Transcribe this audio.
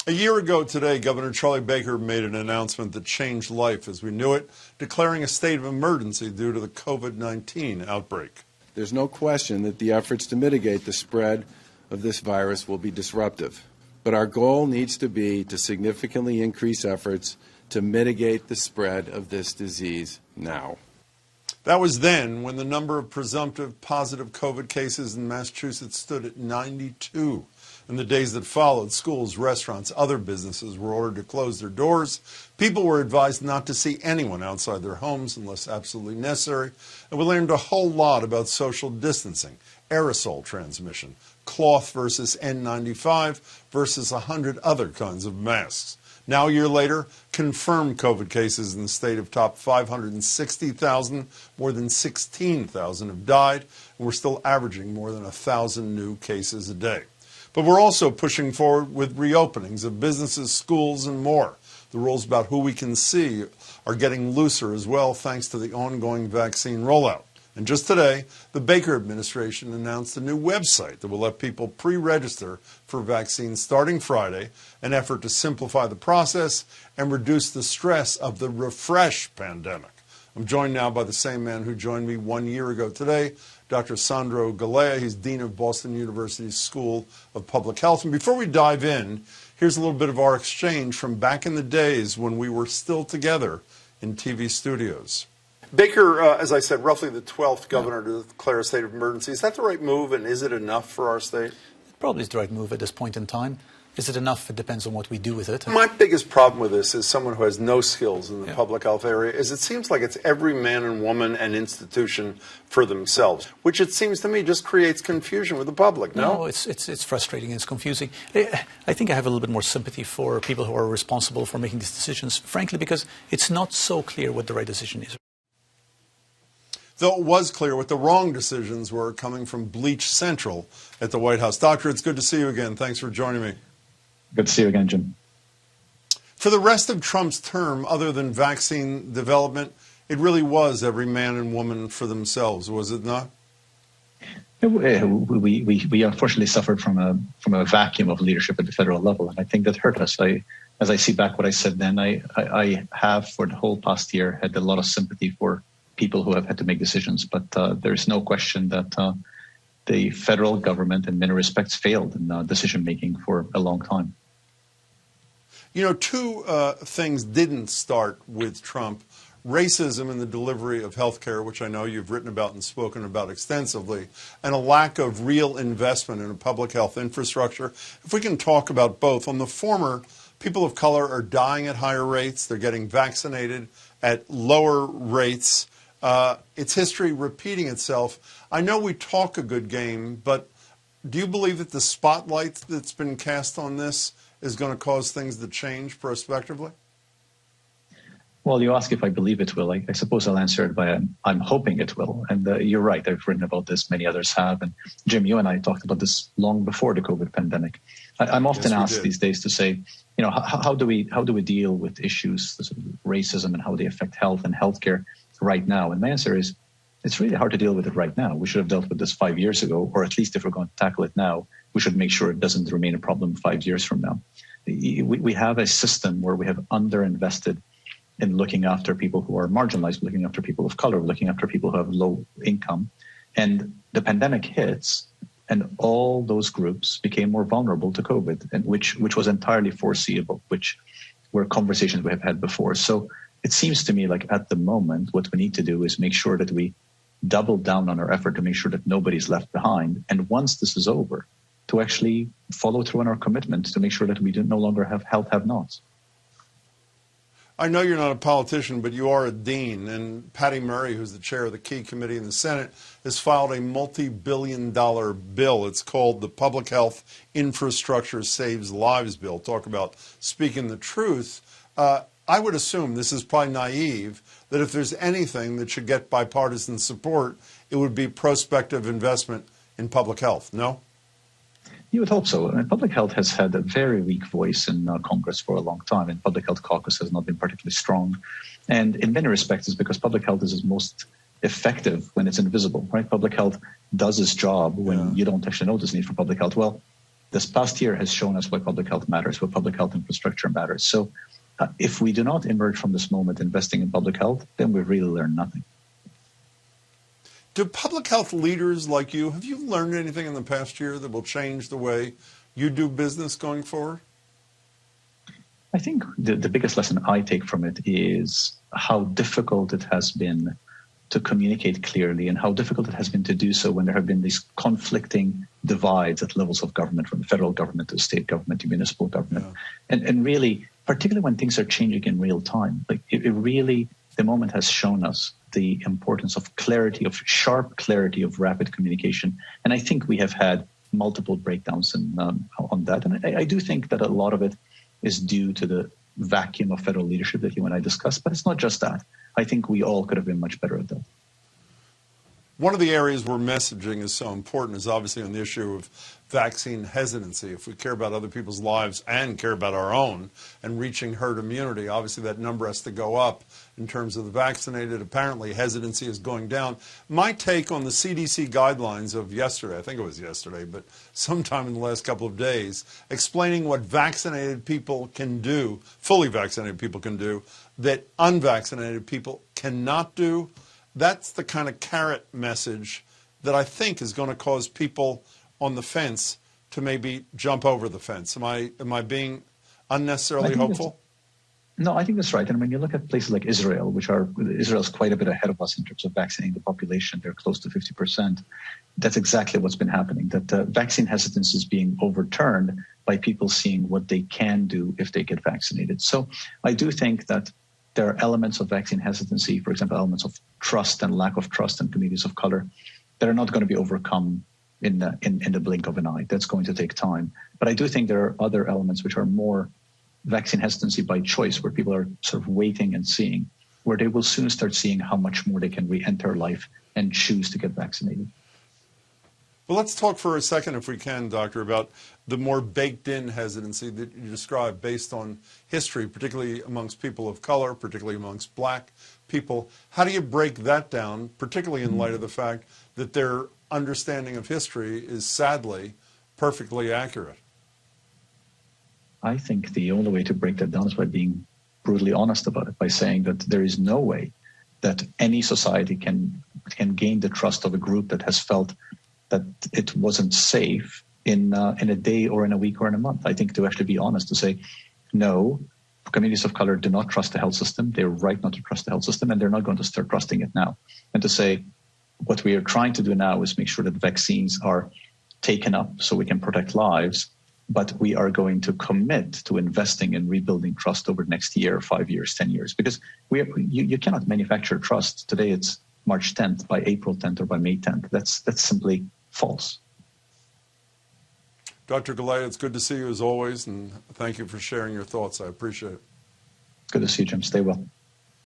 A year ago today, Governor Charlie Baker made an announcement that changed life as we knew it, declaring a state of emergency due to the COVID-19 outbreak. There's no question that the efforts to mitigate the spread of this virus will be disruptive. But our goal needs to be to significantly increase efforts to mitigate the spread of this disease now. That was then, when the number of presumptive positive COVID cases in Massachusetts stood at 92. In the days that followed, schools, restaurants, other businesses were ordered to close their doors. People were advised not to see anyone outside their homes unless absolutely necessary. And we learned a whole lot about social distancing, aerosol transmission, cloth versus N95 versus 100 other kinds of masks. Now, a year later, confirmed COVID cases in the state have topped 560,000. More than 16,000 have died, and we're still averaging more than 1,000 new cases a day. But we're also pushing forward with reopenings of businesses, schools, and more. The rules about who we can see are getting looser as well, thanks to the ongoing vaccine rollout. And just today, the Baker administration announced a new website that will let people pre-register for vaccines starting Friday, an effort to simplify the process and reduce the stress of the refresh pandemic. I'm joined now by the same man who joined me 1 year ago today, Dr. Sandro Galea. He's Dean of Boston University's School of Public Health. And before we dive in, here's a little bit of our exchange from back in the days when we were still together in TV studios. Baker, as I said, roughly the 12th governor to declare a state of emergency. Is that the right move, and is it enough for our state? It probably is the right move at this point in time. Is it enough? It depends on what we do with it. My biggest problem with this, as someone who has no skills in the public health area, is it seems like it's every man and woman and institution for themselves, which it seems to me just creates confusion with the public, no? No, it's frustrating and it's confusing. I think I have a little bit more sympathy for people who are responsible for making these decisions, frankly, because it's not so clear what the right decision is. Though it was clear what the wrong decisions were coming from Bleach Central at the White House. Doctor, it's good to see you again. Thanks for joining me. Good to see you again, Jim. For the rest of Trump's term, other than vaccine development, it really was every man and woman for themselves, was it not? We unfortunately suffered from a vacuum of leadership at the federal level, and I think that hurt us. As I see back what I said then, I have for the whole past year had a lot of sympathy for people who have had to make decisions, but there's no question that the federal government in many respects failed in decision-making for a long time. You know, two things didn't start with Trump. Racism in the delivery of health care, which I know you've written about and spoken about extensively, and a lack of real investment in a public health infrastructure. If we can talk about both. On the former, people of color are dying at higher rates. They're getting vaccinated at lower rates. It's history repeating itself. I know we talk a good game, but do you believe that the spotlight that's been cast on this is going to cause things to change prospectively? Well, you ask if I believe it will. I suppose I'll answer it by I'm hoping it will. And you're right. I've written about this. Many others have. And Jim, you and I talked about this long before the COVID pandemic. I'm often asked these days to say, you know, how do we deal with issues, sort of racism and how they affect health and healthcare right now? And my answer is, it's really hard to deal with it right now. We should have dealt with this 5 years ago, or at least if we're going to tackle it now, we should make sure it doesn't remain a problem 5 years from now. We have a system where we have underinvested in looking after people who are marginalized, looking after people of color, looking after people who have low income. And the pandemic hits, and all those groups became more vulnerable to COVID, and which was entirely foreseeable, which were conversations we have had before. So it seems to me like at the moment, what we need to do is make sure that we double down on our effort to make sure that nobody's left behind. And once this is over, to actually follow through on our commitment to make sure that we no longer have health have-nots. I know you're not a politician, but you are a dean, and Patty Murray, who's the chair of the Key Committee in the Senate, has filed a multi-billion-dollar bill. It's called the Public Health Infrastructure Saves Lives Bill. Talk about speaking the truth. I would assume, this is probably naive, that if there's anything that should get bipartisan support, it would be prospective investment in public health, no? You would hope so. And public health has had a very weak voice in Congress for a long time, and public health caucus has not been particularly strong. And in many respects, it's because public health is most effective when it's invisible, right? Public health does its job when you don't actually notice the need for public health. Well, this past year has shown us why public health matters, why public health infrastructure matters. So if we do not emerge from this moment investing in public health, then we really learn nothing. Do public health leaders like you, have you learned anything in the past year that will change the way you do business going forward? I think the biggest lesson I take from it is how difficult it has been to communicate clearly and how difficult it has been to do so when there have been these conflicting divides at levels of government, from the federal government to state government to municipal government. Yeah. And really, particularly when things are changing in real time, like it really, the moment has shown us the importance of clarity, of sharp clarity, of rapid communication. And I think we have had multiple breakdowns on that. And I do think that a lot of it is due to the vacuum of federal leadership that you and I discussed, but it's not just that. I think we all could have been much better at that. One of the areas where messaging is so important is obviously on the issue of vaccine hesitancy. If we care about other people's lives and care about our own and reaching herd immunity, obviously that number has to go up in terms of the vaccinated. Apparently hesitancy is going down. My take on the CDC guidelines of yesterday, I think it was yesterday, but sometime in the last couple of days, explaining what vaccinated people can do, fully vaccinated people can do, that unvaccinated people cannot do. That's the kind of carrot message that I think is going to cause people on the fence to maybe jump over the fence. Am I being unnecessarily hopeful? No, I think that's right. And when you look at places like Israel, Israel's quite a bit ahead of us in terms of vaccinating the population, they're close to 50%. That's exactly what's been happening, that vaccine hesitancy is being overturned by people seeing what they can do if they get vaccinated. So I do think that there are elements of vaccine hesitancy, for example, elements of trust and lack of trust in communities of color that are not going to be overcome in the blink of an eye. That's going to take time. But I do think there are other elements which are more vaccine hesitancy by choice, where people are sort of waiting and seeing, where they will soon start seeing how much more they can re-enter life and choose to get vaccinated. Well, let's talk for a second, if we can, Doctor, about the more baked-in hesitancy that you described based on history, particularly amongst people of color, particularly amongst black people. How do you break that down, particularly in light of the fact that their understanding of history is sadly perfectly accurate? I think the only way to break that down is by being brutally honest about it, by saying that there is no way that any society can gain the trust of a group that has felt that it wasn't safe in a day or in a week or in a month. I think to actually be honest, to say, no, communities of color do not trust the health system. They're right not to trust the health system, and they're not going to start trusting it now. And to say, what we are trying to do now is make sure that vaccines are taken up so we can protect lives, but we are going to commit to investing in rebuilding trust over the next year, 5 years, 10 years, because you cannot manufacture trust. Today it's March 10th, by April 10th or by May 10th. That's simply false. Dr. Galea, it's good to see you as always, and thank you for sharing your thoughts. I appreciate it. Good to see you, Jim. Stay well.